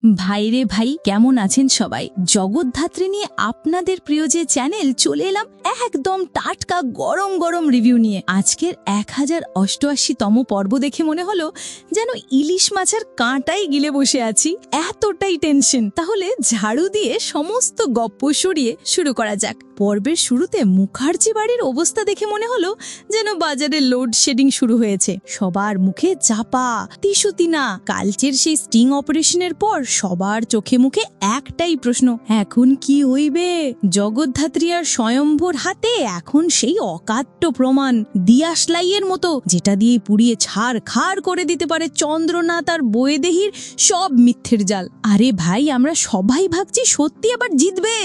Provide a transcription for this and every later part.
ভাই রে ভাই, কেমন আছেন সবাই? জগদ্ধাত্রী নিয়ে আপনাদের প্রিয় যে চ্যানেল চলে এলাম একদম টাটকা গরম গরম রিভিউ নিয়ে। আজকের 1088তম পর্ব দেখে মনে হলো যেন ইলিশ মাছের কাঁটাই গিলে বসে আছি, এতটাই টেনশন। তাহলে ঝাড়ু দিয়ে সমস্ত গপ্প সরিয়ে শুরু করা যাক। পর্বের শুরুতে মুখার্জি বাড়ির অবস্থা দেখে মনে হলো যেন বাজারে লোডশেডিং শুরু হয়েছে। সবার মুখে চাপা তিসুতিনা। কালচের সেই স্টিং অপারেশনের পর সবার চোখে মুখে একটাই প্রশ্ন, এখন কি হইবে? জগদ্ধাত্রী আর স্বয়ম্ভর হাতে এখন সেই অকাট্য প্রমাণ, দিয়াশলাইয়ের মতো, যেটা দিয়ে পুড়িয়ে ছাড় খাড় করে দিতে পারে চন্দ্রনাথ আর বৈদেহীর সব মিথ্যের জাল। আরে ভাই, আমরা সবাই ভাবছি সত্যি আবার জিতবে,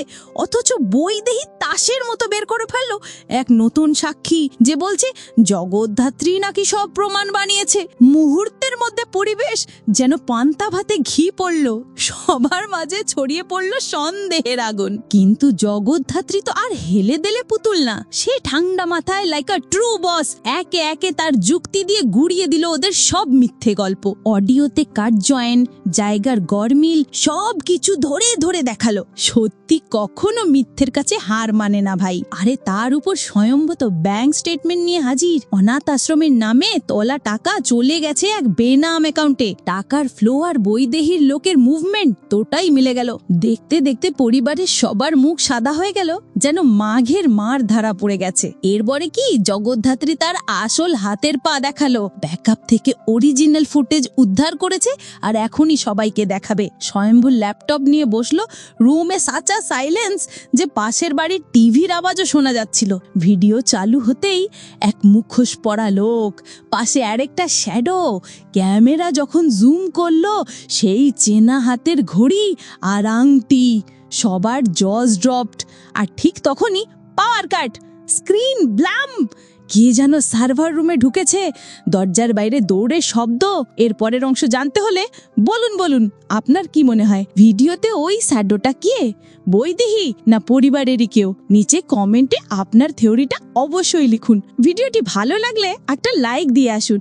অথচ বৈদেহী তাসের মতো বের করে ফেললো এক নতুন সাক্ষী, যে বলছে জগদ্ধাত্রী নাকি সব প্রমাণ বানিয়েছে। মুহূর্তের মধ্যে পরিবেশ যেন পান্তা ভাতে ঘি পড়ল, সবার মাঝে ছড়িয়ে পড়ল সন্দেহের আগুন। কিন্তু জগদ্ধাত্রী তো আর হেলে দেলে পুতুল না, সে ঠান্ডা মাথায় লাইক আ ট্রু বস একে একে তার যুক্তি দিয়ে গুড়িয়ে দিল ওদের সব মিথ্যে গল্প। অডিওতে কাট জয়েন, জায়গার গরমিল সব কিছু ধরে ধরে দেখালো। সত্যি কখনো মিথ্যের কাছে হার মানে না ভাই। আরে তার উপর স্বয়ম্ভূত ব্যাংক স্টেটমেন্ট নিয়ে হাজির। অনাথ আশ্রমের নামে তোলা টাকা চলে গেছে এক বেনাম অ্যাকাউন্টে। টাকার ফ্লো আর বৈদেহীর লোকের মুভমেন্ট তোটাই মিলে গেল। দেখতে দেখতে পরিবারের সবার মুখ সাদা হয়ে গেল, যেন মাঘের মার ধারা পড়ে গেছে। এরপরে কি জগদ্ধাত্রী তার আসল হাতের পা দেখালো। ব্যাকআপ থেকে অরিজিনাল ফুটেজ উদ্ধার করেছে আর এখনই সবাইকে দেখাবে। স্বয়ম্ভূর ল্যাপটপ নিয়ে বসলো, রুমে সাচা সাইলেন্স যে পাশের বাড়ির টিভির আওয়াজও শোনা যাচ্ছিল। ভিডিও চালু হতেই এক মুখোশ পরা লোক, পাশে আরেকটা শ্যাডো। ক্যামেরা যখন জুম করলো, সেই চেনা হাতের ঘড়ি আর আংটি, সবার জজ ড্রপড। আর ঠিক তখনই পাওয়ার কাট, স্ক্রিন ব্ল্যাম। কে যেন সার্ভার রুমে ঢুকেছে, দরজার বাইরে দৌড়ের শব্দ। এর পরের অংশ জানতে হলে বলুন আপনার কি মনে হয়, ভিডিওতে ওই শ্যাডোটা কে? বৈদেহী না পরিবারেরই কেউ? নিচে কমেন্টে আপনার থিওরিটা অবশ্যই লিখুন। ভিডিওটি ভালো লাগলে একটা লাইক দিয়ে আসুন।